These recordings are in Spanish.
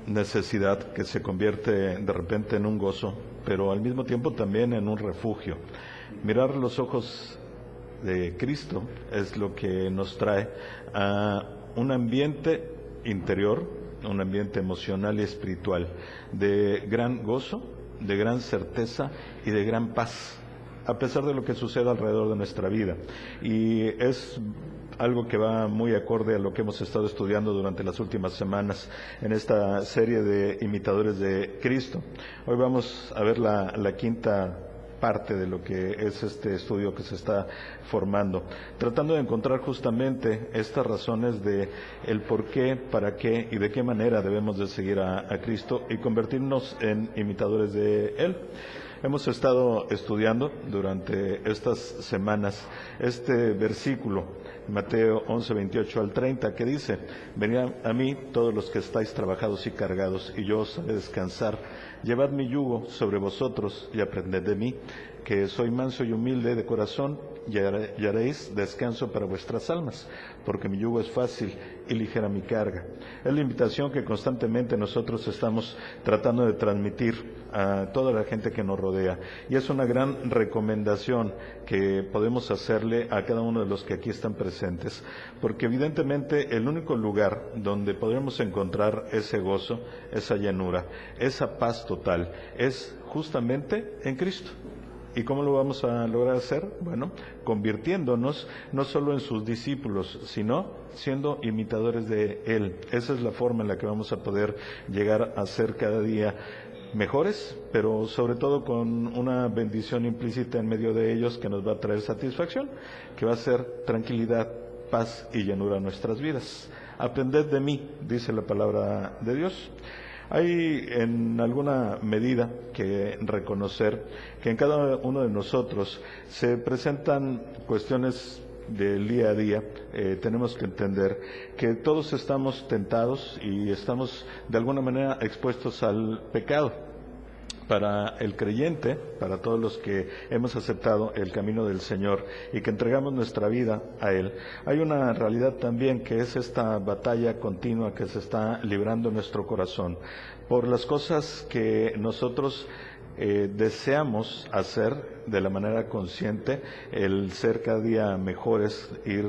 necesidad que se convierte de repente en un gozo, pero al mismo tiempo también en un refugio. Mirar los ojos de Cristo es lo que nos trae a un ambiente interior, un ambiente emocional y espiritual de gran gozo, de gran certeza y de gran paz, a pesar de lo que suceda alrededor de nuestra vida. Y es algo que va muy acorde a lo que hemos estado estudiando durante las últimas semanas en esta serie de imitadores de Cristo. Hoy vamos a ver la quinta parte de lo que es este estudio que se está formando, tratando de encontrar justamente estas razones de el por qué, para qué y de qué manera debemos de seguir a Cristo y convertirnos en imitadores de Él. Hemos estado estudiando durante estas semanas este versículo, Mateo 11, 28 al 30, que dice: venid a mí todos los que estáis trabajados y cargados, y yo os haré descansar. Llevad mi yugo sobre vosotros y aprended de mí, que soy manso y humilde de corazón, y haréis descanso para vuestras almas, porque mi yugo es fácil y ligera mi carga. Es la invitación que constantemente nosotros estamos tratando de transmitir a toda la gente que nos rodea, y es una gran recomendación que podemos hacerle a cada uno de los que aquí están presentes, porque evidentemente el único lugar donde podremos encontrar ese gozo, esa llanura, esa paz total, es justamente en Cristo. ¿Y cómo lo vamos a lograr hacer? Bueno, convirtiéndonos no solo en sus discípulos, sino siendo imitadores de Él. Esa es la forma en la que vamos a poder llegar a ser cada día mejores, pero sobre todo con una bendición implícita en medio de ellos que nos va a traer satisfacción, que va a ser tranquilidad, paz y llanura a nuestras vidas. Aprended de mí, dice la palabra de Dios. Hay en alguna medida que reconocer que en cada uno de nosotros se presentan cuestiones del día a día. Tenemos que entender que todos estamos tentados y estamos de alguna manera expuestos al pecado. Para el creyente, para todos los que hemos aceptado el camino del Señor y que entregamos nuestra vida a Él, hay una realidad también que es esta batalla continua que se está librando en nuestro corazón por las cosas que nosotros deseamos hacer de la manera consciente, el ser cada día mejores, ir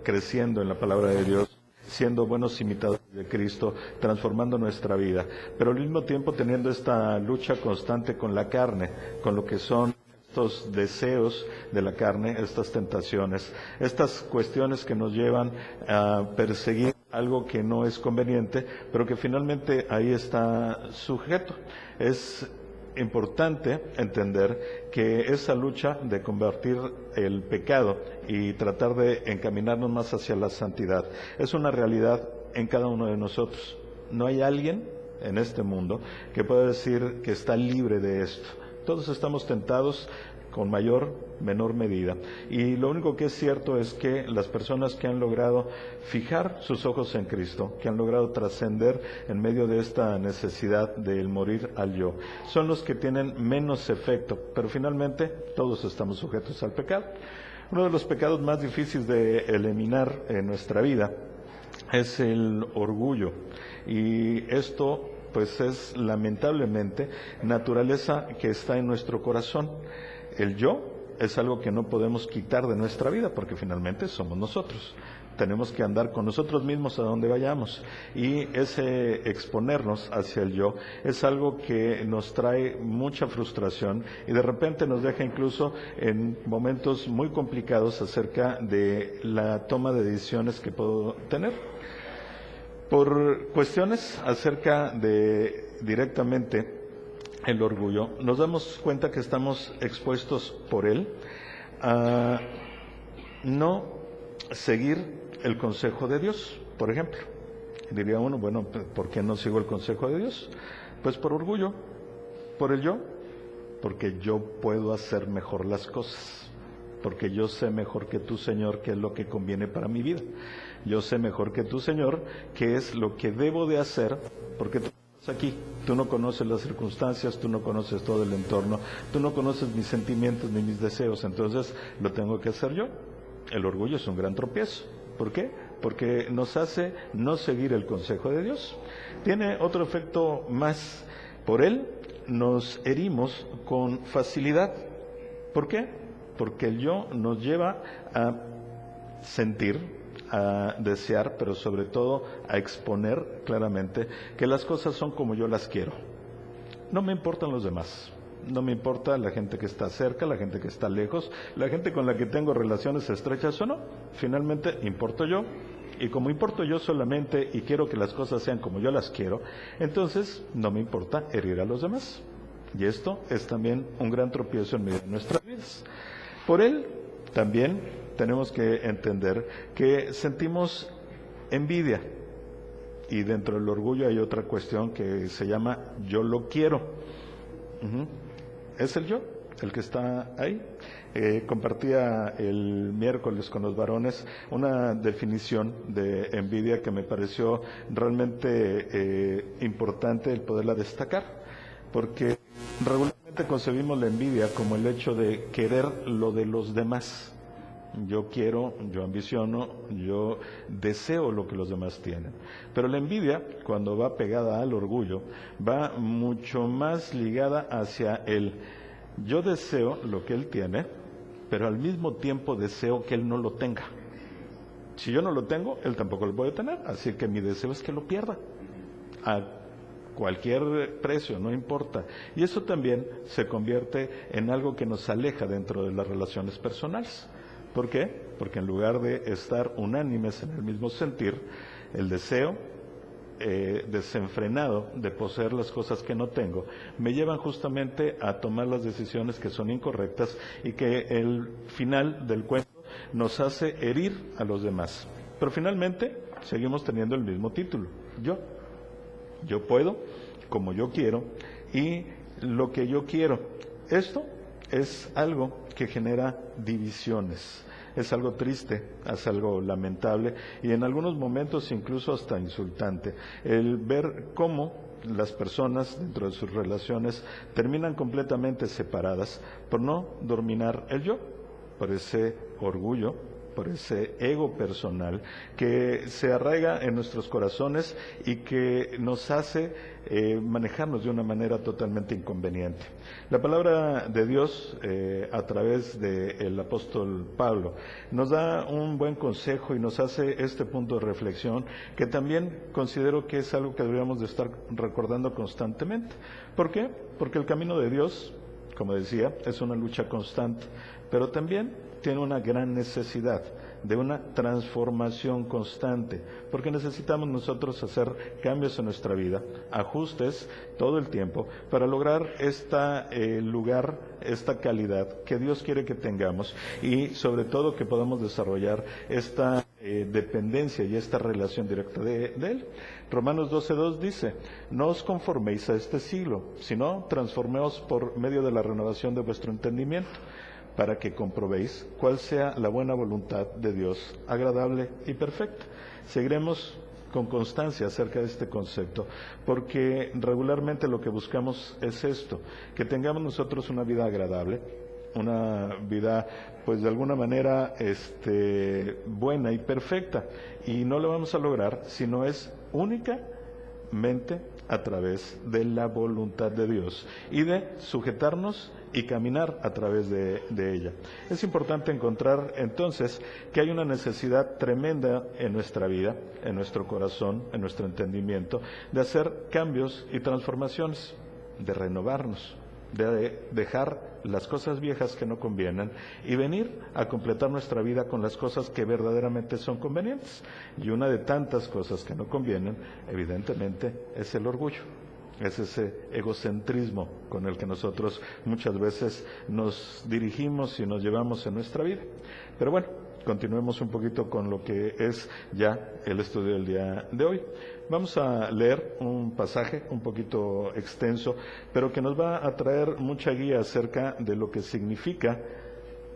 creciendo en la palabra de Dios, siendo buenos imitadores de Cristo, transformando nuestra vida, pero al mismo tiempo teniendo esta lucha constante con la carne, con lo que son estos deseos de la carne, estas tentaciones, estas cuestiones que nos llevan a perseguir algo que no es conveniente, pero que finalmente ahí está sujeto. Es importante entender que esa lucha de convertir el pecado y tratar de encaminarnos más hacia la santidad es una realidad en cada uno de nosotros. No hay alguien en este mundo que pueda decir que está libre de esto. Todos estamos tentados con mayor, menor medida. Y lo único que es cierto es que las personas que han logrado fijar sus ojos en Cristo, que han logrado trascender en medio de esta necesidad del morir al yo, son los que tienen menos efecto, pero finalmente todos estamos sujetos al pecado. Uno de los pecados más difíciles de eliminar en nuestra vida es el orgullo, y esto pues es lamentablemente naturaleza que está en nuestro corazón. El yo es algo que no podemos quitar de nuestra vida porque finalmente somos nosotros. Tenemos que andar con nosotros mismos a donde vayamos, y ese exponernos hacia el yo es algo que nos trae mucha frustración y de repente nos deja incluso en momentos muy complicados acerca de la toma de decisiones que puedo tener. Por cuestiones acerca de directamente el orgullo, nos damos cuenta que estamos expuestos por él a no seguir el consejo de Dios, por ejemplo. Diría uno, bueno, ¿por qué no sigo el consejo de Dios? Pues por orgullo, por el yo, porque yo puedo hacer mejor las cosas, porque yo sé mejor que tú, Señor, qué es lo que conviene para mi vida. Yo sé mejor que tú, Señor, qué es lo que debo de hacer, porque tú estás aquí. Tú no conoces las circunstancias, tú no conoces todo el entorno, tú no conoces mis sentimientos ni mis deseos, entonces lo tengo que hacer yo. El orgullo es un gran tropiezo. ¿Por qué? porque nos hace no seguir el consejo de Dios. Tiene otro efecto más. Por él nos herimos con facilidad. ¿Por qué? Porque el yo nos lleva a sentir, a desear, pero sobre todo a exponer claramente que las cosas son como yo las quiero. No me importan los demás. No me importa la gente que está cerca, la gente que está lejos, la gente con la que tengo relaciones estrechas o no. Finalmente, importo yo. Y como importo yo solamente y quiero que las cosas sean como yo las quiero, entonces no me importa herir a los demás. Y esto es también un gran tropiezo en medio de nuestras vidas. Por él también tenemos que entender que sentimos envidia. Y dentro del orgullo hay otra cuestión que se llama yo lo quiero. Es el yo, el que está ahí. Compartía el miércoles con los varones una definición de envidia que me pareció realmente importante el poderla destacar, porque regularmente concebimos la envidia como el hecho de querer lo de los demás. Yo quiero, yo ambiciono, yo deseo lo que los demás tienen. Pero la envidia, cuando va pegada al orgullo, va mucho más ligada hacia el yo deseo lo que él tiene, pero al mismo tiempo deseo que él no lo tenga. Si yo no lo tengo, él tampoco lo puede tener, así que mi deseo es que lo pierda. A cualquier precio, no importa. Y eso también se convierte en algo que nos aleja dentro de las relaciones personales. ¿Por qué? Porque en lugar de estar unánimes en el mismo sentir, el deseo desenfrenado de poseer las cosas que no tengo, me llevan justamente a tomar las decisiones que son incorrectas y que el final del cuento nos hace herir a los demás. Pero finalmente seguimos teniendo el mismo título, yo puedo, como yo quiero y lo que yo quiero. Esto es algo que genera divisiones. Es algo triste, es algo lamentable y en algunos momentos incluso hasta insultante. El ver cómo las personas dentro de sus relaciones terminan completamente separadas por no dominar el yo, por ese orgullo, por ese ego personal que se arraiga en nuestros corazones y que nos hace manejarnos de una manera totalmente inconveniente. La palabra de Dios, a través del apóstol Pablo, nos da un buen consejo y nos hace este punto de reflexión que también considero que es algo que deberíamos de estar recordando constantemente. ¿Por qué? Porque el camino de Dios, como decía, es una lucha constante, pero también tiene una gran necesidad de una transformación constante, porque necesitamos nosotros hacer cambios en nuestra vida, ajustes todo el tiempo, para lograr esta calidad que Dios quiere que tengamos y sobre todo que podamos desarrollar esta dependencia y esta relación directa de Él. Romanos 12:2 dice, no os conforméis a este siglo, sino transforméos por medio de la renovación de vuestro entendimiento, para que comprobéis cuál sea la buena voluntad de Dios, agradable y perfecta. Seguiremos con constancia acerca de este concepto, porque regularmente lo que buscamos es esto, que tengamos nosotros una vida agradable, una vida pues de alguna manera buena y perfecta, y no lo vamos a lograr si no es únicamente a través de la voluntad de Dios y de sujetarnos y caminar a través de ella. Es importante encontrar entonces que hay una necesidad tremenda en nuestra vida, en nuestro corazón, en nuestro entendimiento, de hacer cambios y transformaciones, de renovarnos, de dejar las cosas viejas que no convienen y venir a completar nuestra vida con las cosas que verdaderamente son convenientes. Y una de tantas cosas que no convienen, evidentemente, es el orgullo. Es ese egocentrismo con el que nosotros muchas veces nos dirigimos y nos llevamos en nuestra vida. Pero bueno, continuemos un poquito con lo que es ya el estudio del día de hoy. Vamos a leer un pasaje un poquito extenso, pero que nos va a traer mucha guía acerca de lo que significa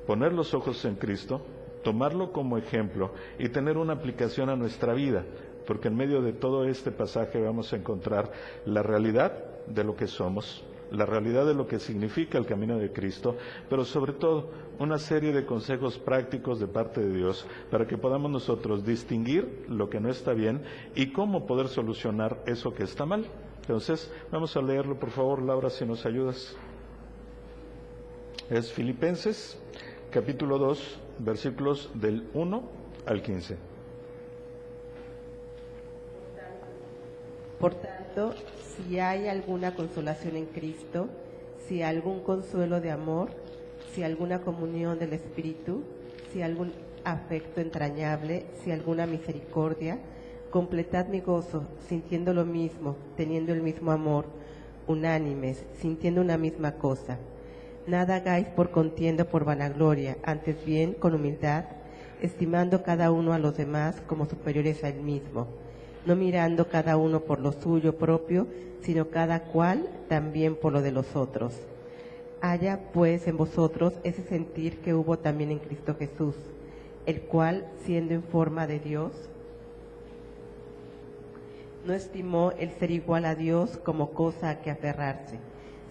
poner los ojos en Cristo, tomarlo como ejemplo y tener una aplicación a nuestra vida, porque en medio de todo este pasaje vamos a encontrar la realidad de lo que somos, la realidad de lo que significa el camino de Cristo, pero sobre todo una serie de consejos prácticos de parte de Dios para que podamos nosotros distinguir lo que no está bien y cómo poder solucionar eso que está mal. Entonces, vamos a leerlo, por favor, Laura, si nos ayudas. Es Filipenses, capítulo 2, versículos del 1 al 15. Por tanto, si hay alguna consolación en Cristo, si algún consuelo de amor, si alguna comunión del Espíritu, si algún afecto entrañable, si alguna misericordia, completad mi gozo, sintiendo lo mismo, teniendo el mismo amor, unánimes, sintiendo una misma cosa. Nada hagáis por contienda o por vanagloria, antes bien con humildad, estimando cada uno a los demás como superiores a él mismo, no mirando cada uno por lo suyo propio, sino cada cual también por lo de los otros. Haya pues en vosotros ese sentir que hubo también en Cristo Jesús, el cual, siendo en forma de Dios, no estimó el ser igual a Dios como cosa a que aferrarse,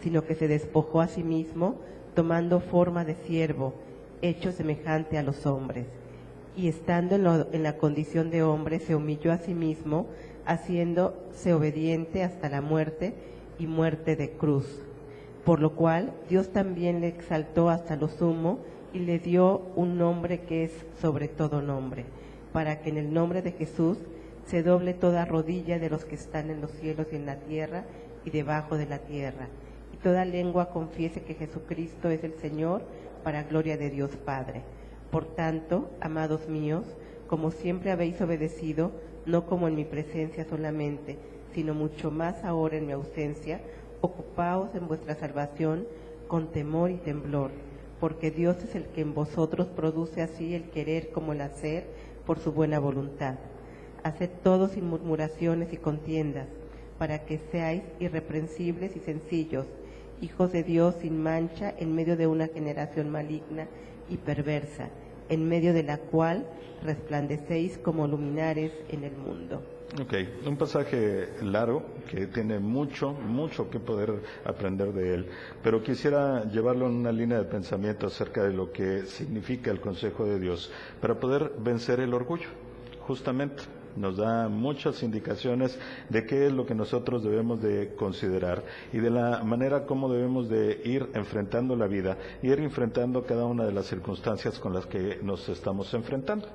sino que se despojó a sí mismo, tomando forma de siervo, hecho semejante a los hombres. Y estando en la condición de hombre, se humilló a sí mismo, haciéndose obediente hasta la muerte y muerte de cruz. Por lo cual Dios también le exaltó hasta lo sumo y le dio un nombre que es sobre todo nombre, para que en el nombre de Jesús se doble toda rodilla de los que están en los cielos y en la tierra y debajo de la tierra, y toda lengua confiese que Jesucristo es el Señor, para gloria de Dios Padre. Por tanto, amados míos, como siempre habéis obedecido, no como en mi presencia solamente, sino mucho más ahora en mi ausencia, ocupaos en vuestra salvación con temor y temblor, porque Dios es el que en vosotros produce así el querer como el hacer por su buena voluntad. Haced todo sin murmuraciones y contiendas, para que seáis irreprensibles y sencillos, hijos de Dios sin mancha en medio de una generación maligna y perversa, en medio de la cual resplandecéis como luminares en el mundo. Ok, un pasaje largo que tiene mucho que poder aprender de él, pero quisiera llevarlo en una línea de pensamiento acerca de lo que significa el consejo de Dios para poder vencer el orgullo, justamente. Nos da muchas indicaciones de qué es lo que nosotros debemos de considerar y de la manera como debemos de ir enfrentando la vida, ir enfrentando cada una de las circunstancias con las que nos estamos enfrentando,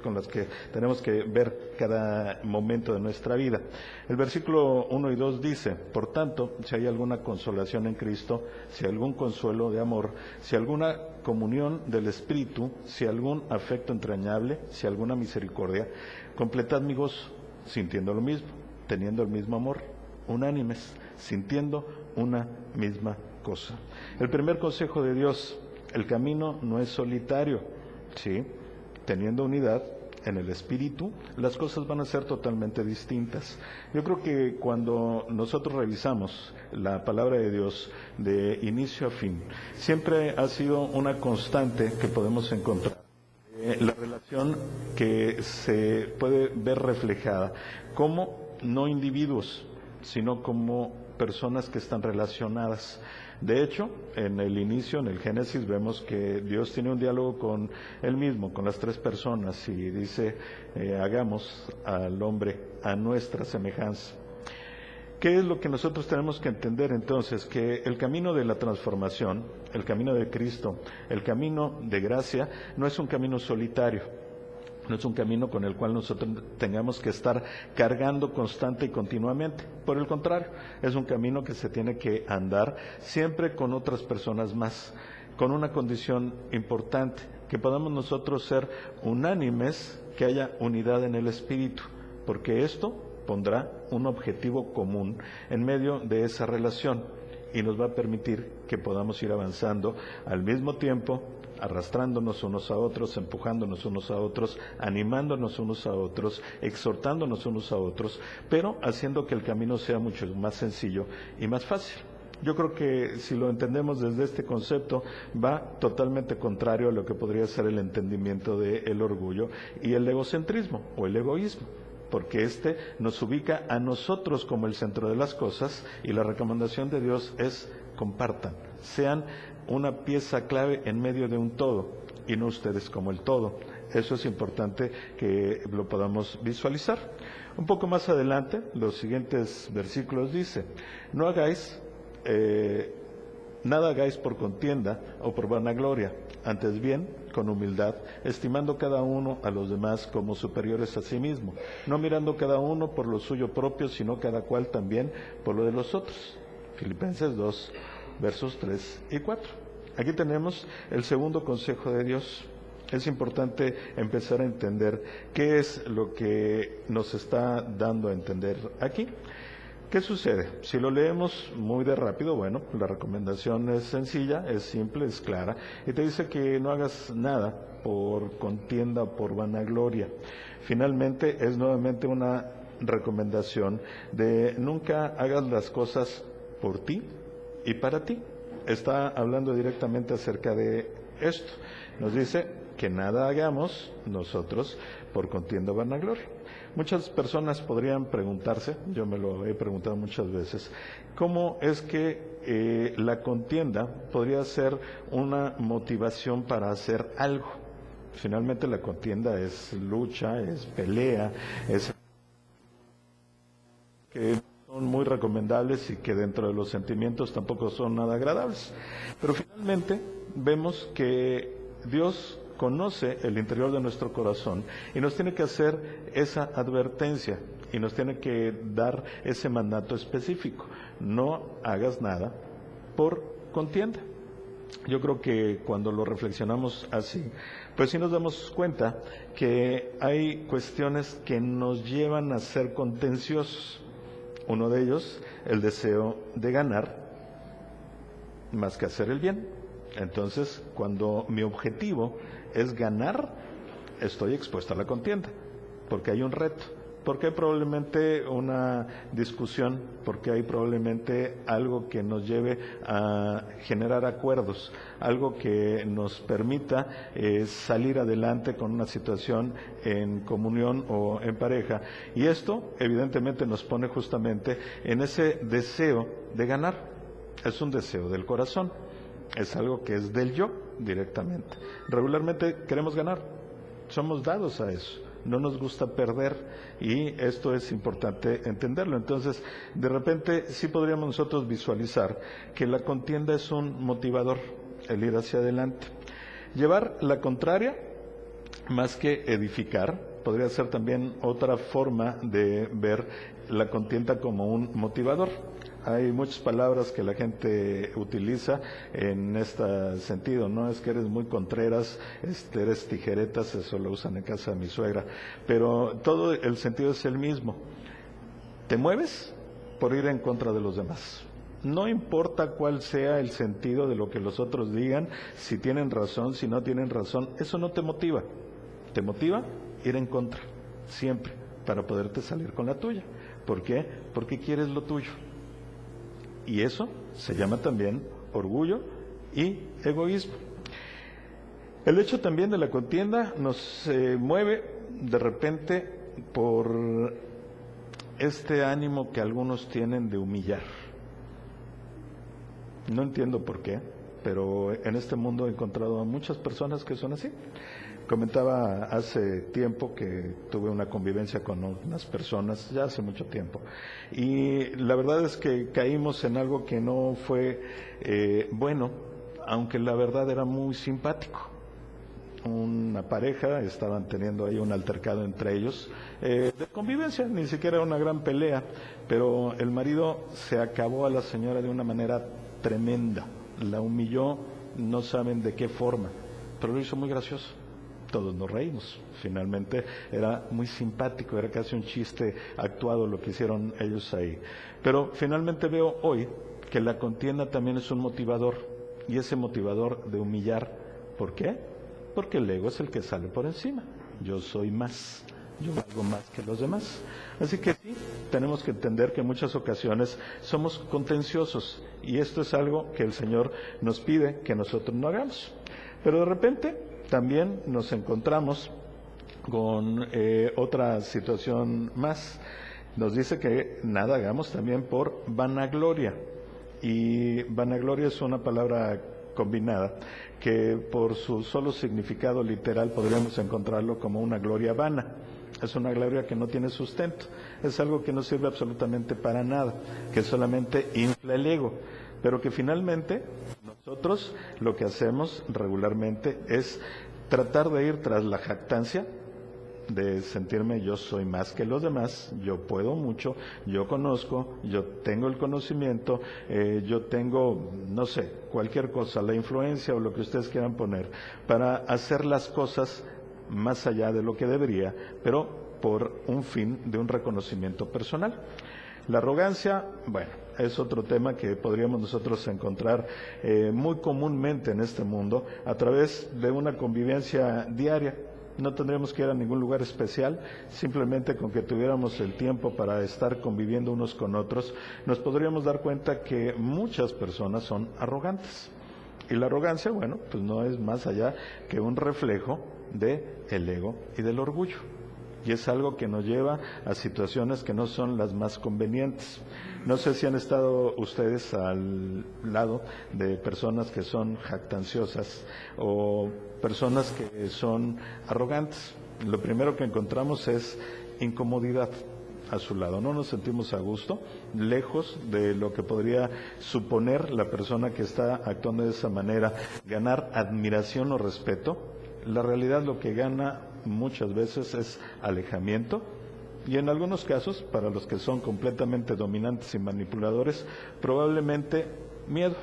con las que tenemos que ver cada momento de nuestra vida. El versículo 1 y 2 dice: por tanto, si hay alguna consolación en Cristo, si hay algún consuelo de amor, si alguna comunión del Espíritu, si algún afecto entrañable, si alguna misericordia, completad mi gozo, sintiendo lo mismo, teniendo el mismo amor, unánimes, sintiendo una misma cosa. El primer consejo de Dios: el camino no es solitario, ¿sí? Teniendo unidad en el Espíritu, las cosas van a ser totalmente distintas. Yo creo que cuando nosotros revisamos la palabra de Dios de inicio a fin, siempre ha sido una constante que podemos encontrar. La relación que se puede ver reflejada como no individuos, sino como personas que están relacionadas. De hecho, en el inicio, en el Génesis, vemos que Dios tiene un diálogo con Él mismo, con las tres personas, y dice, hagamos al hombre a nuestra semejanza. ¿Qué es lo que nosotros tenemos que entender entonces? Que el camino de la transformación, el camino de Cristo, el camino de gracia, no es un camino solitario, no es un camino con el cual nosotros tengamos que estar cargando constante y continuamente. Por el contrario, es un camino que se tiene que andar siempre con otras personas más, con una condición importante, que podamos nosotros ser unánimes, que haya unidad en el Espíritu, porque esto pondrá un objetivo común en medio de esa relación y nos va a permitir que podamos ir avanzando al mismo tiempo, arrastrándonos unos a otros, empujándonos unos a otros, animándonos unos a otros, exhortándonos unos a otros, pero haciendo que el camino sea mucho más sencillo y más fácil. Yo creo que si lo entendemos desde este concepto, va totalmente contrario a lo que podría ser el entendimiento del orgullo y el egocentrismo o el egoísmo. porque este nos ubica a nosotros como el centro de las cosas, y la recomendación de Dios es: compartan, sean una pieza clave en medio de un todo y no ustedes como el todo. Eso es importante que lo podamos visualizar. Un poco más adelante, los siguientes versículos dice: no hagáis nada hagáis por contienda o por vanagloria, antes bien con humildad, estimando cada uno a los demás como superiores a sí mismo, no mirando cada uno por lo suyo propio, sino cada cual también por lo de los otros. Filipenses 2, versos 3 y 4. Aquí tenemos el segundo consejo de Dios. Es importante empezar a entender qué es lo que nos está dando a entender aquí. ¿Qué sucede? Si lo leemos muy de rápido, bueno, la recomendación es sencilla, es simple, es clara, y te dice que no hagas nada por contienda o por vanagloria. Finalmente, es nuevamente una recomendación de nunca hagas las cosas por ti y para ti. Está hablando directamente acerca de esto. Nos dice que nada hagamos nosotros por contienda o vanagloria. Muchas personas podrían preguntarse, yo me lo he preguntado muchas veces, ¿cómo es que la contienda podría ser una motivación para hacer algo? Finalmente la contienda es lucha, es pelea, es que son muy recomendables y que dentro de los sentimientos tampoco son nada agradables. Pero finalmente vemos que Dios conoce el interior de nuestro corazón y nos tiene que hacer esa advertencia y nos tiene que dar ese mandato específico: no hagas nada por contienda. Yo creo que cuando lo reflexionamos así, pues sí nos damos cuenta que hay cuestiones que nos llevan a ser contenciosos. Uno de ellos, el deseo de ganar más que hacer el bien. Entonces, cuando mi objetivo es ganar, estoy expuesto a la contienda, porque hay un reto, porque hay probablemente una discusión, porque hay probablemente algo que nos lleve a generar acuerdos, algo que nos permita salir adelante con una situación en comunión o en pareja. Y esto evidentemente nos pone justamente en ese deseo de ganar. Es un deseo del corazón. Es algo que es del yo directamente. Regularmente queremos ganar, somos dados a eso, no nos gusta perder, y esto es importante entenderlo. Entonces, de repente sí podríamos nosotros visualizar que la contienda es un motivador, el ir hacia adelante. Llevar la contraria, más que edificar, podría ser también otra forma de ver la contienda como un motivador. Hay muchas palabras que la gente utiliza en este sentido, ¿no? Es que eres muy contreras, eres tijeretas, eso lo usan en casa de mi suegra, pero todo el sentido es el mismo. Te mueves por ir en contra de los demás. No importa cuál sea el sentido de lo que los otros digan, si tienen razón, si no tienen razón, eso no te motiva. Te motiva ir en contra, siempre, para poderte salir con la tuya. ¿Por qué? Porque quieres lo tuyo. Y eso se llama también orgullo y egoísmo. El hecho también de la contienda nos mueve de repente por este ánimo que algunos tienen de humillar. No entiendo por qué, pero en este mundo he encontrado a muchas personas que son así. Comentaba hace tiempo que tuve una convivencia con unas personas, ya hace mucho tiempo, y la verdad es que caímos en algo que no fue bueno, aunque la verdad era muy simpático. Una pareja, estaban teniendo ahí un altercado entre ellos, de convivencia, ni siquiera una gran pelea, pero el marido se acabó a la señora de una manera tremenda, la humilló, no saben de qué forma, pero lo hizo muy gracioso. Todos nos reímos. Finalmente era muy simpático, era casi un chiste actuado lo que hicieron ellos ahí. Pero finalmente veo hoy que la contienda también es un motivador, y ese motivador de humillar. ¿Por qué? Porque el ego es el que sale por encima. Yo soy más, yo valgo más que los demás. Así que sí, tenemos que entender que en muchas ocasiones somos contenciosos, y esto es algo que el Señor nos pide que nosotros no hagamos. Pero de repente también nos encontramos con otra situación más. Nos dice que nada hagamos también por vanagloria. Y vanagloria es una palabra combinada que por su solo significado literal podríamos encontrarlo como una gloria vana. Es una gloria que no tiene sustento, es algo que no sirve absolutamente para nada, que solamente infla el ego, pero que finalmente nosotros lo que hacemos regularmente es tratar de ir tras la jactancia, de sentirme yo soy más que los demás, yo puedo mucho, yo conozco, yo tengo el conocimiento, yo tengo, no sé, cualquier cosa, la influencia o lo que ustedes quieran poner, para hacer las cosas más allá de lo que debería, pero por un fin de un reconocimiento personal. La arrogancia, bueno, es otro tema que podríamos nosotros encontrar muy comúnmente en este mundo a través de una convivencia diaria. No tendríamos que ir a ningún lugar especial, simplemente con que tuviéramos el tiempo para estar conviviendo unos con otros, nos podríamos dar cuenta que muchas personas son arrogantes. Y la arrogancia, bueno, pues no es más allá que un reflejo del ego y del orgullo. Y es algo que nos lleva a situaciones que no son las más convenientes. No sé si han estado ustedes al lado de personas que son jactanciosas o personas que son arrogantes. Lo primero que encontramos es incomodidad a su lado. No nos sentimos a gusto, lejos de lo que podría suponer la persona que está actuando de esa manera, ganar admiración o respeto. La realidad lo que gana muchas veces es alejamiento y en algunos casos, para los que son completamente dominantes y manipuladores, probablemente miedo,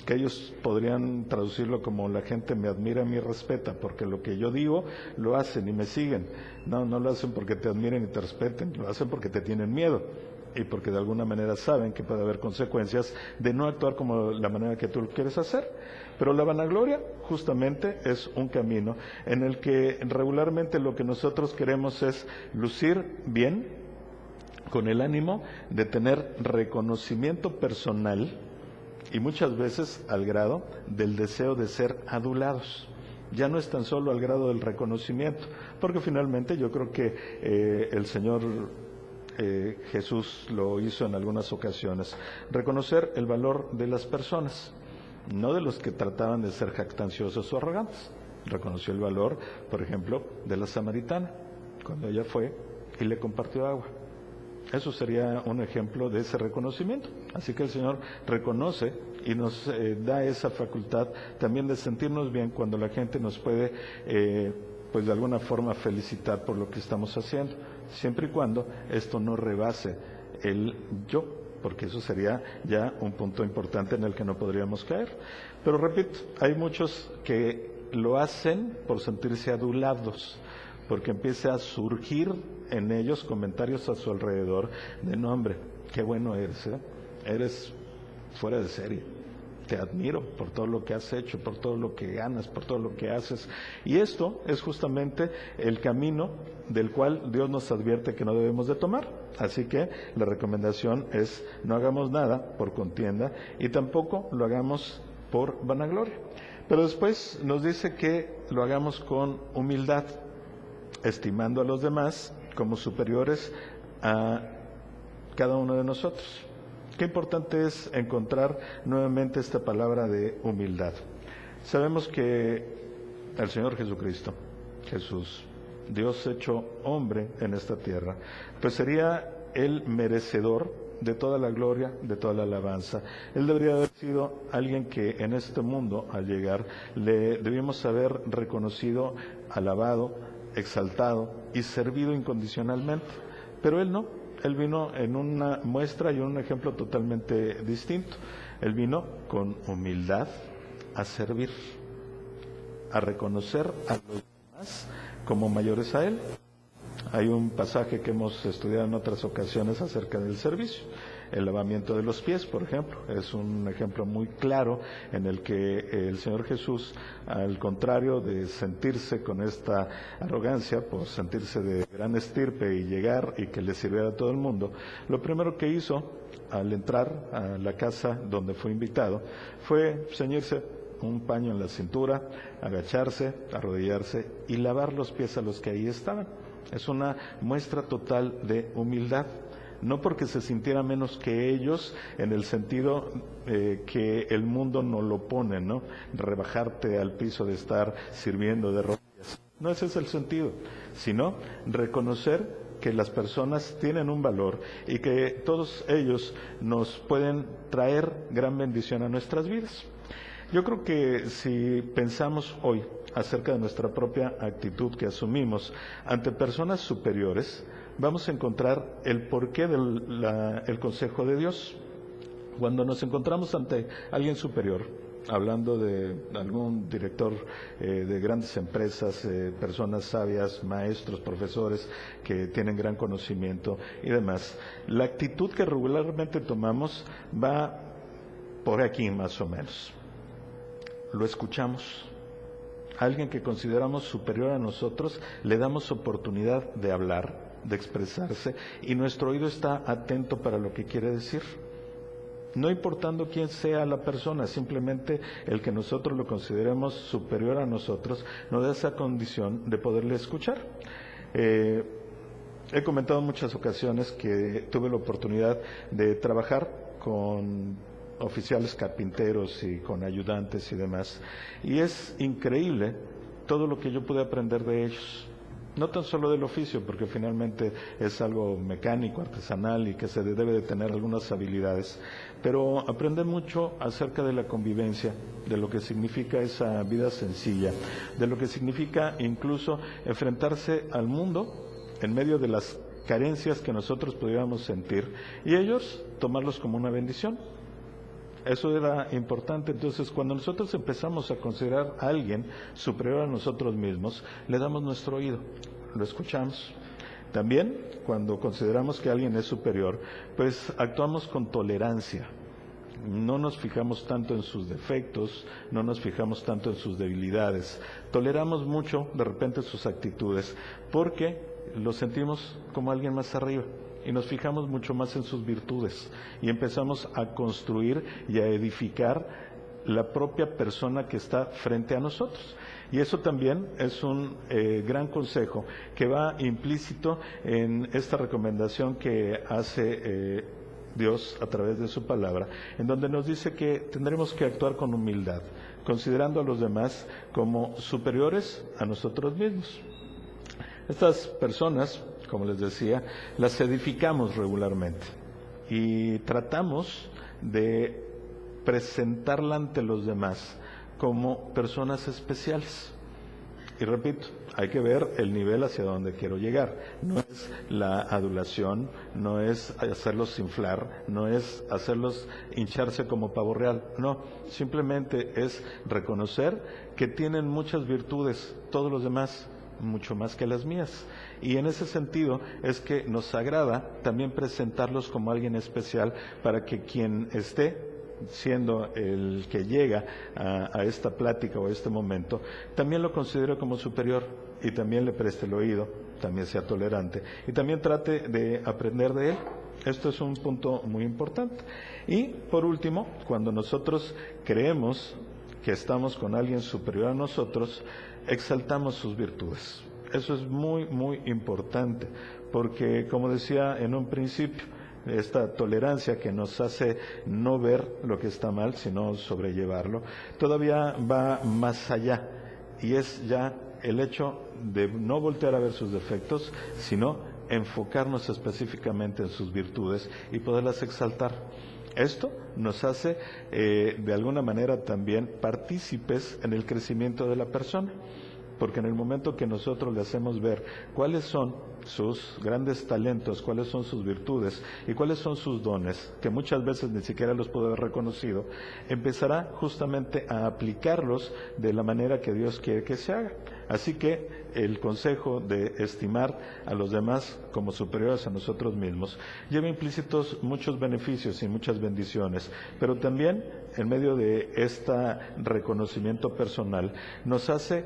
que ellos podrían traducirlo como la gente me admira, me respeta, porque lo que yo digo lo hacen y me siguen. No lo hacen porque te admiren y te respeten, lo hacen porque te tienen miedo y porque de alguna manera saben que puede haber consecuencias de no actuar como la manera que tú lo quieres hacer. Pero la vanagloria justamente es un camino en el que regularmente lo que nosotros queremos es lucir bien, con el ánimo de tener reconocimiento personal y muchas veces al grado del deseo de ser adulados. Ya no es tan solo al grado del reconocimiento, porque finalmente yo creo que el Señor Jesús lo hizo en algunas ocasiones, reconocer el valor de las personas, no de los que trataban de ser jactanciosos o arrogantes. Reconoció el valor, por ejemplo, de la samaritana, cuando ella fue y le compartió agua. Eso sería un ejemplo de ese reconocimiento. Así que el Señor reconoce y nos da esa facultad también de sentirnos bien cuando la gente nos puede, pues de alguna forma felicitar por lo que estamos haciendo, siempre y cuando esto no rebase el yo, porque eso sería ya un punto importante en el que no podríamos caer. Pero repito, hay muchos que lo hacen por sentirse adulados, porque empieza a surgir en ellos comentarios a su alrededor de no, hombre, qué bueno eres, eres fuera de serie, te admiro por todo lo que has hecho, por todo lo que ganas, por todo lo que haces. Y esto es justamente el camino del cual Dios nos advierte que no debemos de tomar. Así que la recomendación es no hagamos nada por contienda y tampoco lo hagamos por vanagloria. Pero después nos dice que lo hagamos con humildad, estimando a los demás como superiores a cada uno de nosotros. Qué importante es encontrar nuevamente esta palabra de humildad. Sabemos que el Señor Jesucristo, Jesús, Dios hecho hombre en esta tierra, pues sería el merecedor de toda la gloria, de toda la alabanza. Él debería haber sido alguien que en este mundo, al llegar, le debíamos haber reconocido, alabado, exaltado y servido incondicionalmente. Pero Él no. Él vino en una muestra y un ejemplo totalmente distinto. Él vino con humildad a servir, a reconocer a los demás como mayores a Él. Hay un pasaje que hemos estudiado en otras ocasiones acerca del servicio. El lavamiento de los pies, por ejemplo, es un ejemplo muy claro en el que el Señor Jesús, al contrario de sentirse con esta arrogancia, por sentirse de gran estirpe y llegar y que le sirviera a todo el mundo, lo primero que hizo al entrar a la casa donde fue invitado fue ceñirse un paño en la cintura, agacharse, arrodillarse y lavar los pies a los que ahí estaban. Es una muestra total de humildad. No porque se sintiera menos que ellos, en el sentido que el mundo no lo pone, ¿no? Rebajarte al piso de estar sirviendo de rodillas. No ese es el sentido, sino reconocer que las personas tienen un valor y que todos ellos nos pueden traer gran bendición a nuestras vidas. Yo creo que si pensamos hoy acerca de nuestra propia actitud que asumimos ante personas superiores, vamos a encontrar el porqué del consejo de Dios. Cuando nos encontramos ante alguien superior, hablando de algún director de grandes empresas, personas sabias, maestros, profesores que tienen gran conocimiento y demás, la actitud que regularmente tomamos va por aquí más o menos. Lo escuchamos. A alguien que consideramos superior a nosotros, le damos oportunidad de hablar, de expresarse, y nuestro oído está atento para lo que quiere decir. No importando quién sea la persona, simplemente el que nosotros lo consideremos superior a nosotros nos da esa condición de poderle escuchar. He comentado en muchas ocasiones que tuve la oportunidad de trabajar con oficiales carpinteros y con ayudantes y demás, y es increíble todo lo que yo pude aprender de ellos. No tan solo del oficio, porque finalmente es algo mecánico, artesanal y que se debe de tener algunas habilidades, pero aprende mucho acerca de la convivencia, de lo que significa esa vida sencilla, de lo que significa incluso enfrentarse al mundo en medio de las carencias que nosotros pudiéramos sentir y ellos tomarlos como una bendición. Eso era importante. Entonces, cuando nosotros empezamos a considerar a alguien superior a nosotros mismos, le damos nuestro oído, lo escuchamos. También, cuando consideramos que alguien es superior, pues actuamos con tolerancia. No nos fijamos tanto en sus defectos, no nos fijamos tanto en sus debilidades. Toleramos mucho, de repente, sus actitudes, porque lo sentimos como alguien más arriba. Y nos fijamos mucho más en sus virtudes y empezamos a construir y a edificar la propia persona que está frente a nosotros. Y eso también es un gran consejo que va implícito en esta recomendación que hace Dios a través de su palabra, en donde nos dice que tendremos que actuar con humildad, considerando a los demás como superiores a nosotros mismos. Estas personas, como les decía, las edificamos regularmente y tratamos de presentarla ante los demás como personas especiales. Y repito, hay que ver el nivel hacia donde quiero llegar. No es la adulación, no es hacerlos inflar, no es hacerlos hincharse como pavo real. No, simplemente es reconocer que tienen muchas virtudes, todos los demás, mucho más que las mías, y en ese sentido es que nos agrada también presentarlos como alguien especial para que quien esté siendo el que llega a esta plática o a este momento también lo considere como superior y también le preste el oído, también sea tolerante y también trate de aprender de él. Esto es un punto muy importante. Y por último, cuando nosotros creemos que estamos con alguien superior a nosotros, exaltamos sus virtudes. Eso es muy, muy importante, porque como decía en un principio, esta tolerancia que nos hace no ver lo que está mal, sino sobrellevarlo, todavía va más allá, y es ya el hecho de no voltear a ver sus defectos, sino enfocarnos específicamente en sus virtudes y poderlas exaltar. Esto nos hace de alguna manera también partícipes en el crecimiento de la persona, porque en el momento que nosotros le hacemos ver cuáles son sus grandes talentos, cuáles son sus virtudes y cuáles son sus dones, que muchas veces ni siquiera los puede haber reconocido, empezará justamente a aplicarlos de la manera que Dios quiere que se haga. Así que el consejo de estimar a los demás como superiores a nosotros mismos lleva implícitos muchos beneficios y muchas bendiciones, pero también en medio de este reconocimiento personal nos hace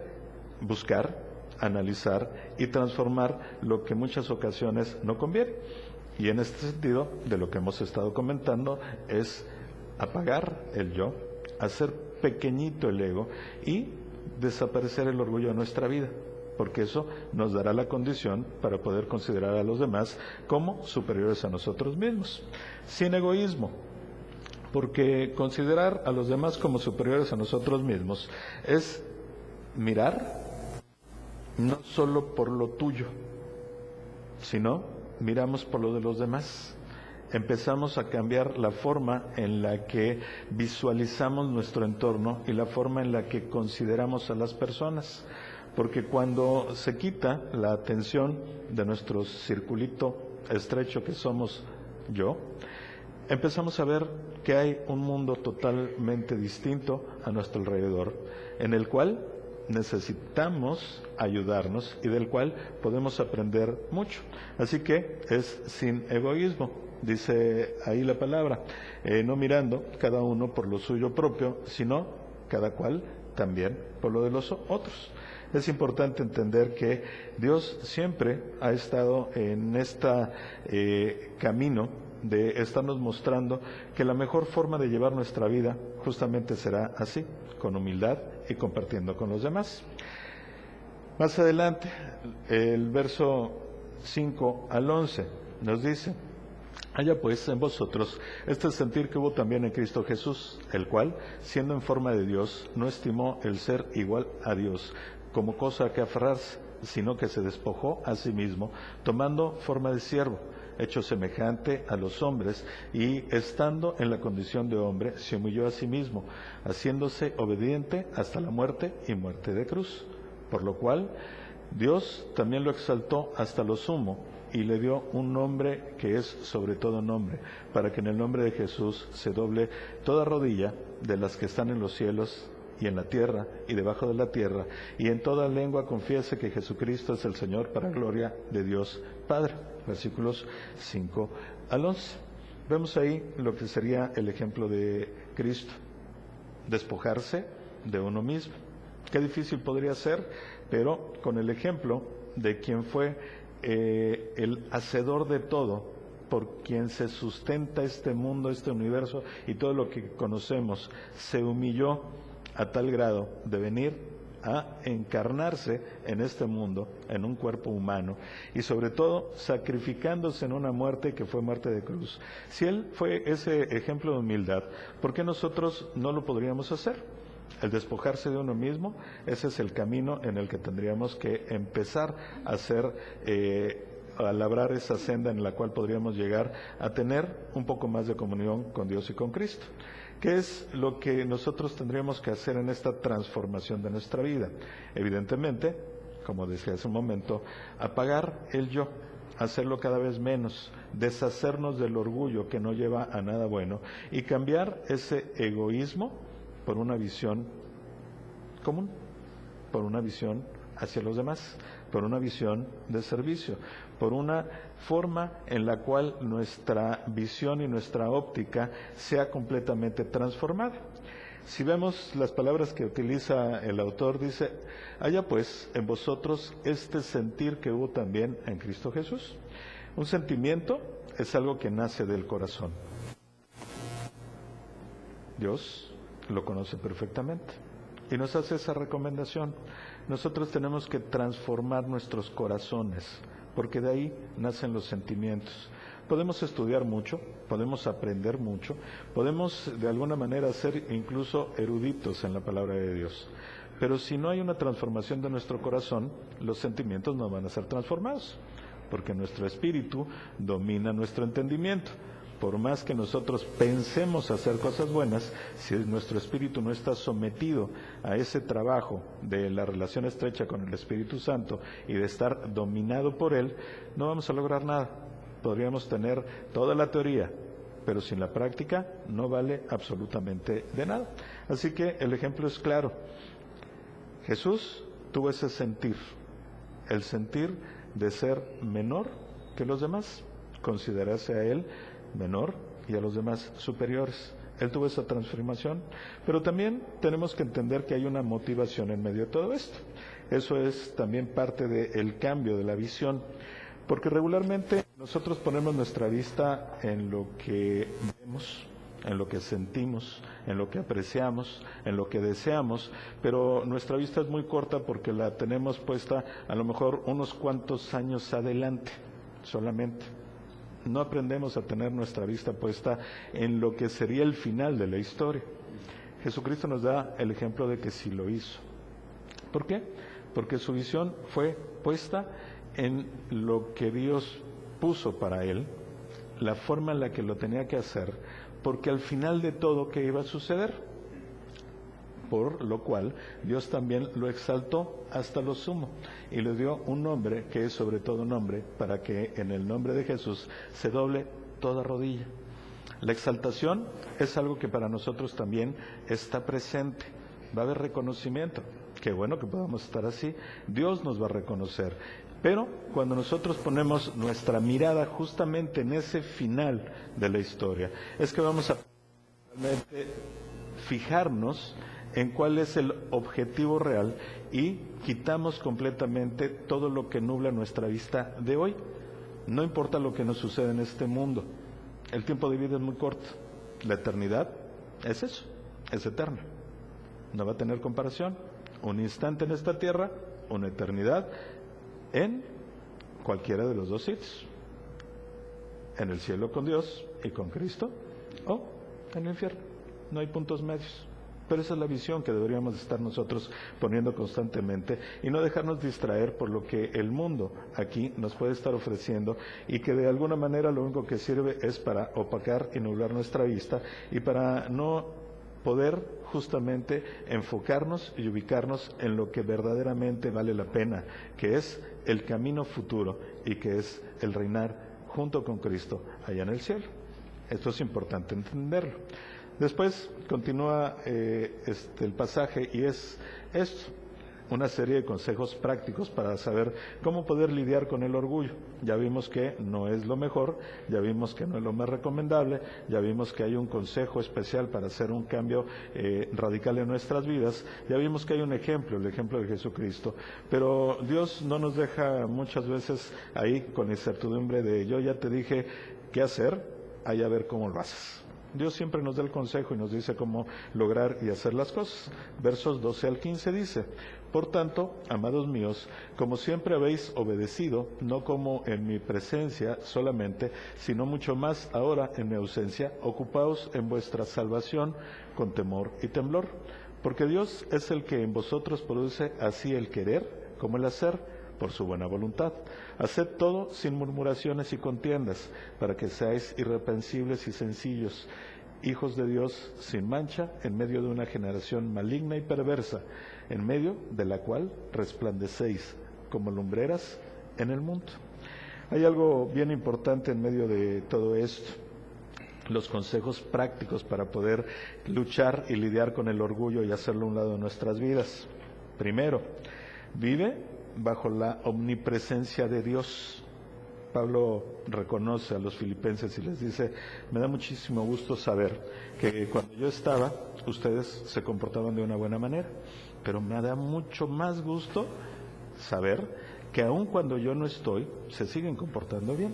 buscar, analizar y transformar lo que en muchas ocasiones no conviene. Y en este sentido, de lo que hemos estado comentando, es apagar el yo, hacer pequeñito el ego y desaparecer el orgullo de nuestra vida, porque eso nos dará la condición para poder considerar a los demás como superiores a nosotros mismos, sin egoísmo, porque considerar a los demás como superiores a nosotros mismos es mirar no solo por lo tuyo, sino miramos por lo de los demás. Empezamos a cambiar la forma en la que visualizamos nuestro entorno y la forma en la que consideramos a las personas, porque cuando se quita la atención de nuestro circulito estrecho que somos yo, empezamos a ver que hay un mundo totalmente distinto a nuestro alrededor, en el cual necesitamos ayudarnos y del cual podemos aprender mucho. Así que es sin egoísmo, dice ahí la palabra, no mirando cada uno por lo suyo propio, sino cada cual también por lo de los otros. Es importante entender que Dios siempre ha estado en este camino de estarnos mostrando que la mejor forma de llevar nuestra vida justamente será así, con humildad y compartiendo con los demás. Más adelante, el verso 5 al 11 nos dice: haya pues en vosotros este sentir que hubo también en Cristo Jesús, el cual, siendo en forma de Dios, no estimó el ser igual a Dios como cosa a que aferrarse, sino que se despojó a sí mismo, tomando forma de siervo, hecho semejante a los hombres, y estando en la condición de hombre, se humilló a sí mismo, haciéndose obediente hasta la muerte y muerte de cruz. Por lo cual, Dios también lo exaltó hasta lo sumo, y le dio un nombre que es sobre todo nombre, para que en el nombre de Jesús se doble toda rodilla de las que están en los cielos y en la tierra y debajo de la tierra, y en toda lengua confiese que Jesucristo es el Señor, para gloria de Dios Padre. Versículos 5 al 11. Vemos ahí lo que sería el ejemplo de Cristo: despojarse de uno mismo. Qué difícil podría ser, pero con el ejemplo de quien fue el hacedor de todo, por quien se sustenta este mundo, este universo y todo lo que conocemos, se humilló a tal grado de venir a encarnarse en este mundo, en un cuerpo humano, y sobre todo sacrificándose en una muerte que fue muerte de cruz. Si Él fue ese ejemplo de humildad, ¿por qué nosotros no lo podríamos hacer? El despojarse de uno mismo, ese es el camino en el que tendríamos que empezar a hacer, a labrar esa senda en la cual podríamos llegar a tener un poco más de comunión con Dios y con Cristo. ¿Qué es lo que nosotros tendríamos que hacer en esta transformación de nuestra vida? Evidentemente, como decía hace un momento, apagar el yo, hacerlo cada vez menos, deshacernos del orgullo que no lleva a nada bueno y cambiar ese egoísmo por una visión común, por una visión hacia los demás, por una visión de servicio, por una forma en la cual nuestra visión y nuestra óptica sea completamente transformada. Si vemos las palabras que utiliza el autor, dice: haya pues en vosotros este sentir que hubo también en Cristo Jesús. Un sentimiento es algo que nace del corazón. Dios lo conoce perfectamente y nos hace esa recomendación. Nosotros tenemos que transformar nuestros corazones, porque de ahí nacen los sentimientos. Podemos estudiar mucho, podemos aprender mucho, podemos de alguna manera ser incluso eruditos en la palabra de Dios, pero si no hay una transformación de nuestro corazón, los sentimientos no van a ser transformados, porque nuestro espíritu domina nuestro entendimiento. Por más que nosotros pensemos hacer cosas buenas, si nuestro espíritu no está sometido a ese trabajo de la relación estrecha con el Espíritu Santo y de estar dominado por Él, no vamos a lograr nada. Podríamos tener toda la teoría, pero sin la práctica no vale absolutamente de nada. Así que el ejemplo es claro. Jesús tuvo ese sentir, el sentir de ser menor que los demás, considerarse a Él menor y a los demás superiores. Él tuvo esa transformación, pero también tenemos que entender que hay una motivación en medio de todo esto. Eso es también parte del cambio de la visión, porque regularmente nosotros ponemos nuestra vista en lo que vemos, en lo que sentimos, en lo que apreciamos, en lo que deseamos, pero nuestra vista es muy corta porque la tenemos puesta a lo mejor unos cuantos años adelante solamente. No aprendemos a tener nuestra vista puesta en lo que sería el final de la historia. Jesucristo nos da el ejemplo de que sí lo hizo. ¿Por qué? Porque su visión fue puesta en lo que Dios puso para él, la forma en la que lo tenía que hacer, porque al final de todo, ¿qué iba a suceder? Por lo cual Dios también lo exaltó hasta lo sumo y le dio un nombre que es sobre todo nombre, para que en el nombre de Jesús se doble toda rodilla. La exaltación es algo que para nosotros también está presente. Va a haber reconocimiento. Qué bueno que podamos estar así. Dios nos va a reconocer. Pero cuando nosotros ponemos nuestra mirada justamente en ese final de la historia, es que vamos a realmente fijarnos en cuál es el objetivo real y quitamos completamente todo lo que nubla nuestra vista de hoy. No importa lo que nos suceda en este mundo, el tiempo de vida es muy corto. La eternidad es eso, es eterna. No va a tener comparación. Un instante en esta tierra, una eternidad en cualquiera de los dos sitios. En el cielo con Dios y con Cristo, o en el infierno. No hay puntos medios. Pero esa es la visión que deberíamos estar nosotros poniendo constantemente y no dejarnos distraer por lo que el mundo aquí nos puede estar ofreciendo y que de alguna manera lo único que sirve es para opacar y nublar nuestra vista y para no poder justamente enfocarnos y ubicarnos en lo que verdaderamente vale la pena, que es el camino futuro y que es el reinar junto con Cristo allá en el cielo. Esto es importante entenderlo. Después continúa el pasaje y es esto, una serie de consejos prácticos para saber cómo poder lidiar con el orgullo. Ya vimos que no es lo mejor, ya vimos que no es lo más recomendable, ya vimos que hay un consejo especial para hacer un cambio radical en nuestras vidas, ya vimos que hay un ejemplo, el ejemplo de Jesucristo, pero Dios no nos deja muchas veces ahí con incertidumbre de yo ya te dije qué hacer, ahí a ver cómo lo haces. Dios siempre nos da el consejo y nos dice cómo lograr y hacer las cosas. Versos 12 al 15 dice: por tanto, amados míos, como siempre habéis obedecido, no como en mi presencia solamente, sino mucho más ahora en mi ausencia, ocupaos en vuestra salvación con temor y temblor, porque Dios es el que en vosotros produce así el querer como el hacer, por su buena voluntad. Haced todo sin murmuraciones y contiendas, para que seáis irreprensibles y sencillos, hijos de Dios sin mancha, en medio de una generación maligna y perversa, en medio de la cual resplandecéis como lumbreras en el mundo. Hay algo bien importante en medio de todo esto: los consejos prácticos para poder luchar y lidiar con el orgullo y hacerlo a un lado de nuestras vidas. Primero, vive bajo la omnipresencia de Dios. Pablo reconoce a los filipenses y les dice: me da muchísimo gusto saber que cuando yo estaba, ustedes se comportaban de una buena manera, pero me da mucho más gusto saber que aun cuando yo no estoy, se siguen comportando bien.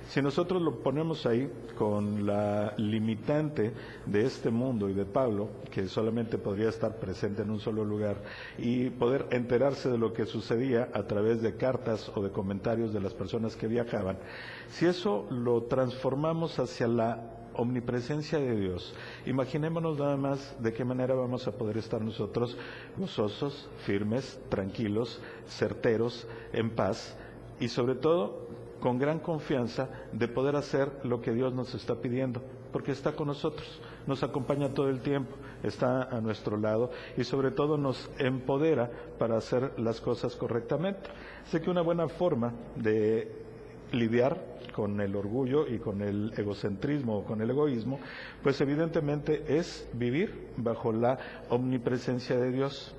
Si nosotros lo ponemos ahí con la limitante de este mundo y de Pablo, que solamente podría estar presente en un solo lugar y poder enterarse de lo que sucedía a través de cartas o de comentarios de las personas que viajaban, si eso lo transformamos hacia la omnipresencia de Dios, imaginémonos nada más de qué manera vamos a poder estar nosotros gozosos, firmes, tranquilos, certeros, en paz y sobre todo con gran confianza de poder hacer lo que Dios nos está pidiendo, porque está con nosotros, nos acompaña todo el tiempo, está a nuestro lado y sobre todo nos empodera para hacer las cosas correctamente. Sé que una buena forma de lidiar con el orgullo y con el egocentrismo o con el egoísmo, pues evidentemente es vivir bajo la omnipresencia de Dios,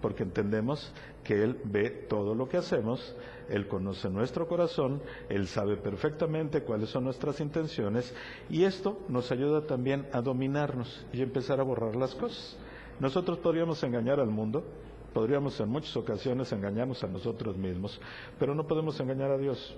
porque entendemos que Él ve todo lo que hacemos, Él conoce nuestro corazón, Él sabe perfectamente cuáles son nuestras intenciones y esto nos ayuda también a dominarnos y empezar a borrar las cosas. Nosotros podríamos engañar al mundo, podríamos en muchas ocasiones engañarnos a nosotros mismos, pero no podemos engañar a Dios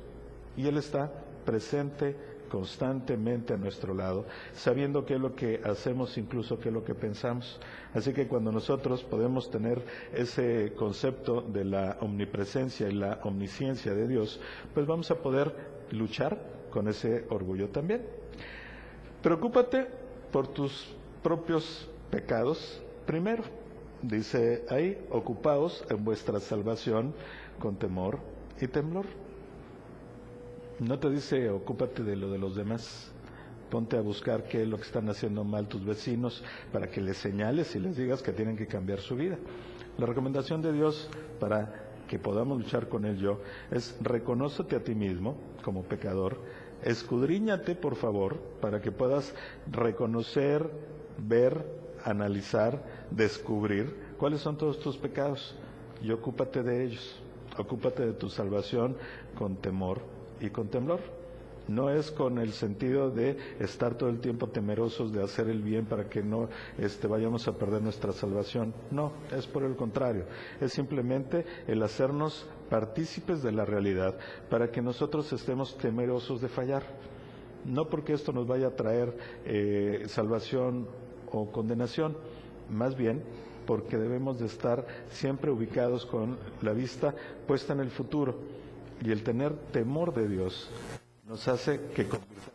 y Él está presente constantemente a nuestro lado, sabiendo qué es lo que hacemos, incluso qué es lo que pensamos. Así que cuando nosotros podemos tener ese concepto de la omnipresencia y la omnisciencia de Dios, pues vamos a poder luchar con ese orgullo también. Preocúpate por tus propios pecados primero. Dice ahí, ocupaos en vuestra salvación con temor y temblor. No te dice ocúpate de lo de los demás. Ponte a buscar qué es lo que están haciendo mal tus vecinos para que les señales y les digas que tienen que cambiar su vida. La recomendación de Dios para que podamos luchar con el yo es reconócete a ti mismo como pecador, escudriñate por favor para que puedas reconocer, ver, analizar, descubrir cuáles son todos tus pecados y ocúpate de ellos. Ocúpate de tu salvación con temor y con temblor. No es con el sentido de estar todo el tiempo temerosos de hacer el bien para que no vayamos a perder nuestra salvación. No, es por el contrario. Es simplemente el hacernos partícipes de la realidad para que nosotros estemos temerosos de fallar. No porque esto nos vaya a traer salvación o condenación, más bien porque debemos de estar siempre ubicados con la vista puesta en el futuro. Y el tener temor de Dios nos hace que convirtamos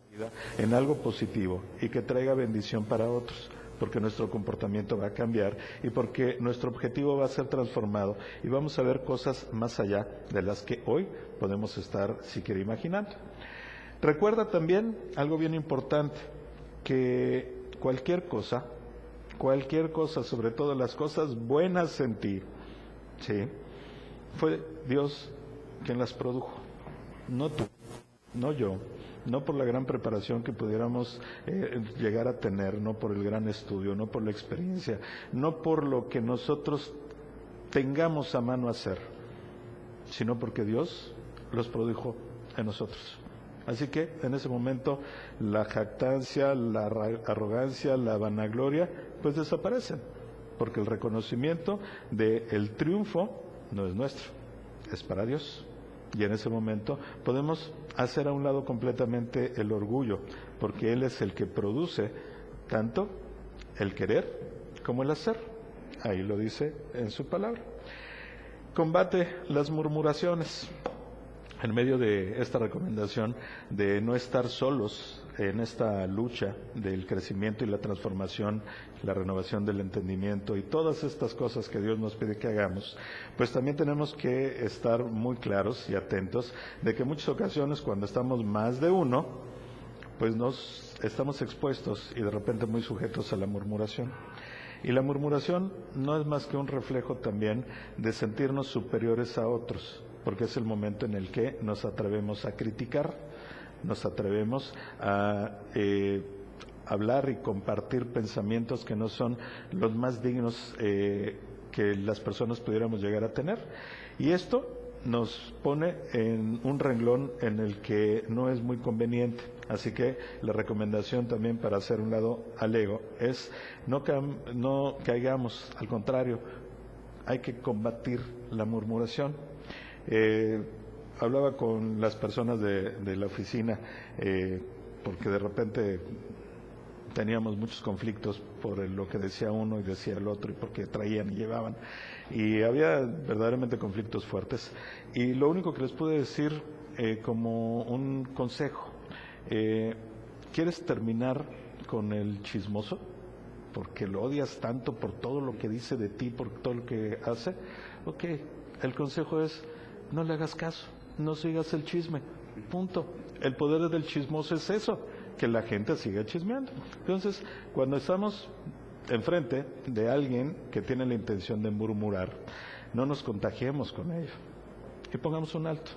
la vida en algo positivo y que traiga bendición para otros, porque nuestro comportamiento va a cambiar y porque nuestro objetivo va a ser transformado y vamos a ver cosas más allá de las que hoy podemos estar siquiera imaginando. Recuerda también algo bien importante, que cualquier cosa, sobre todo las cosas buenas en ti, ¿sí?, fue Dios quien las produjo, no tú, no yo, no por la gran preparación que pudiéramos llegar a tener, no por el gran estudio, no por la experiencia, no por lo que nosotros tengamos a mano hacer, sino porque Dios los produjo en nosotros. Así que en ese momento la jactancia, la arrogancia, la vanagloria, pues desaparecen, porque el reconocimiento del triunfo no es nuestro, es para Dios. Y en ese momento podemos hacer a un lado completamente el orgullo, porque Él es el que produce tanto el querer como el hacer. Ahí lo dice en su palabra. Combate las murmuraciones. En medio de esta recomendación de no estar solos en esta lucha del crecimiento y la transformación, la renovación del entendimiento y todas estas cosas que Dios nos pide que hagamos, pues también tenemos que estar muy claros y atentos de que en muchas ocasiones cuando estamos más de uno, pues nos estamos expuestos y de repente muy sujetos a la murmuración. Y la murmuración no es más que un reflejo también de sentirnos superiores a otros, porque es el momento en el que nos atrevemos a criticar, nos atrevemos a hablar y compartir pensamientos que no son los más dignos que las personas pudiéramos llegar a tener. Y esto nos pone en un renglón en el que no es muy conveniente. Así que la recomendación también para hacer un lado al ego es no caigamos, al contrario, hay que combatir la murmuración. Hablaba con las personas de la oficina porque de repente teníamos muchos conflictos por lo que decía uno y decía el otro y porque traían y llevaban y había verdaderamente conflictos fuertes y lo único que les pude decir como un consejo, ¿quieres terminar con el chismoso? Porque lo odias tanto por todo lo que dice de ti, por todo lo que hace. Ok, el consejo es no le hagas caso, no sigas el chisme, punto. El poder del chismoso es eso, que la gente siga chismeando. Entonces, cuando estamos enfrente de alguien que tiene la intención de murmurar, no nos contagiemos con ello y pongamos un alto.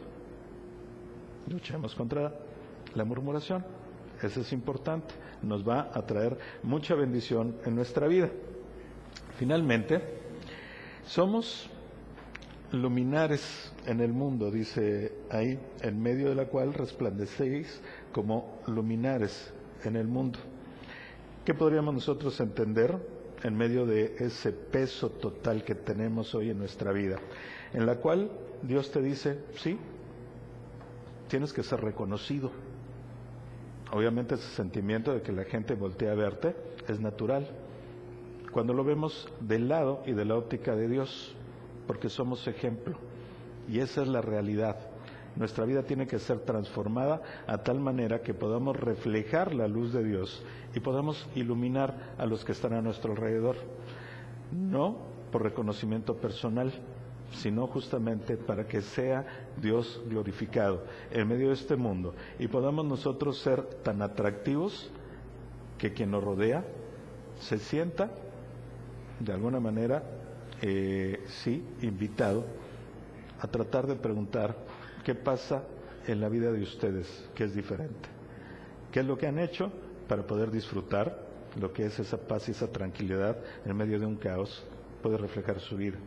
Luchemos contra la murmuración. Eso es importante, nos va a traer mucha bendición en nuestra vida. Finalmente, somos luminares en el mundo, dice ahí, en medio de la cual resplandecéis como luminares en el mundo. ¿Qué podríamos nosotros entender en medio de ese peso total que tenemos hoy en nuestra vida? En la cual Dios te dice, sí, tienes que ser reconocido, Obviamente ese sentimiento de que la gente voltea a verte es natural. Cuando lo vemos del lado y de la óptica de Dios, porque somos ejemplo. Y esa es la realidad. Nuestra vida tiene que ser transformada a tal manera que podamos reflejar la luz de Dios y podamos iluminar a los que están a nuestro alrededor. No por reconocimiento personal, sino justamente para que sea Dios glorificado en medio de este mundo y podamos nosotros ser tan atractivos que quien nos rodea se sienta de alguna manera sí, invitado a tratar de preguntar qué pasa en la vida de ustedes, que es diferente, qué es lo que han hecho para poder disfrutar lo que es esa paz y esa tranquilidad en medio de un caos, puede reflejar su vida.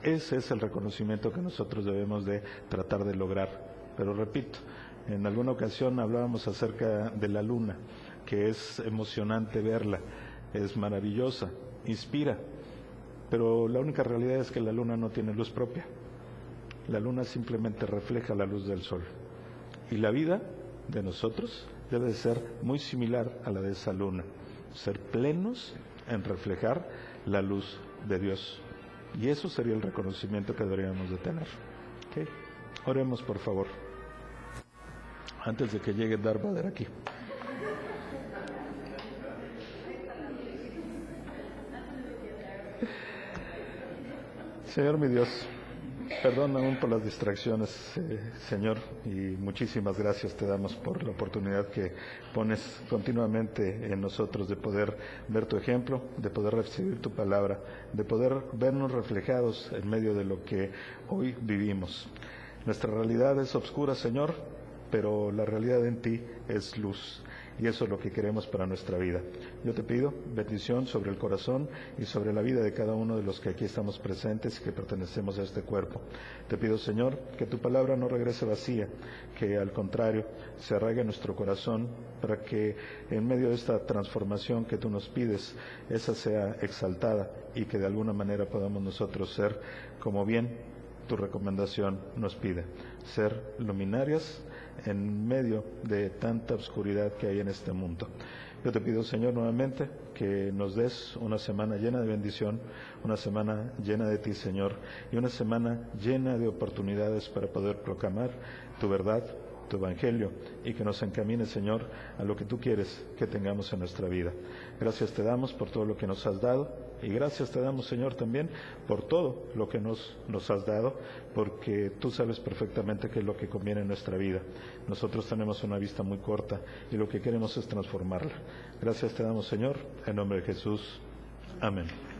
Ese es el reconocimiento que nosotros debemos de tratar de lograr. Pero repito, en alguna ocasión hablábamos acerca de la luna, que es emocionante verla, es maravillosa, inspira, pero la única realidad es que la luna no tiene luz propia. La luna simplemente refleja la luz del sol. Y la vida de nosotros debe de ser muy similar a la de esa luna, ser plenos en reflejar la luz de Dios. Y eso sería el reconocimiento que deberíamos de tener. ¿Okay? Oremos, por favor, antes de que llegue Darth Vader aquí. Señor mi Dios, perdona aún por las distracciones, Señor, y muchísimas gracias te damos por la oportunidad que pones continuamente en nosotros de poder ver tu ejemplo, de poder recibir tu palabra, de poder vernos reflejados en medio de lo que hoy vivimos. Nuestra realidad es oscura, Señor, pero la realidad en ti es luz. Y eso es lo que queremos para nuestra vida. Yo te pido bendición sobre el corazón y sobre la vida de cada uno de los que aquí estamos presentes y que pertenecemos a este cuerpo. Te pido, Señor, que tu palabra no regrese vacía, que al contrario se arraigue en nuestro corazón para que en medio de esta transformación que tú nos pides, esa sea exaltada y que de alguna manera podamos nosotros ser como bien tu recomendación nos pide, ser luminarias en medio de tanta oscuridad que hay en este mundo. Yo te pido, Señor, nuevamente que nos des una semana llena de bendición, una semana llena de ti, Señor, y una semana llena de oportunidades para poder proclamar tu verdad, tu evangelio, y que nos encamine, Señor, a lo que tú quieres que tengamos en nuestra vida. Gracias te damos por todo lo que nos has dado, y gracias te damos, Señor, también por todo lo que nos has dado, porque tú sabes perfectamente qué es lo que conviene en nuestra vida. Nosotros tenemos una vista muy corta y lo que queremos es transformarla. Gracias te damos, Señor, en nombre de Jesús. Amén.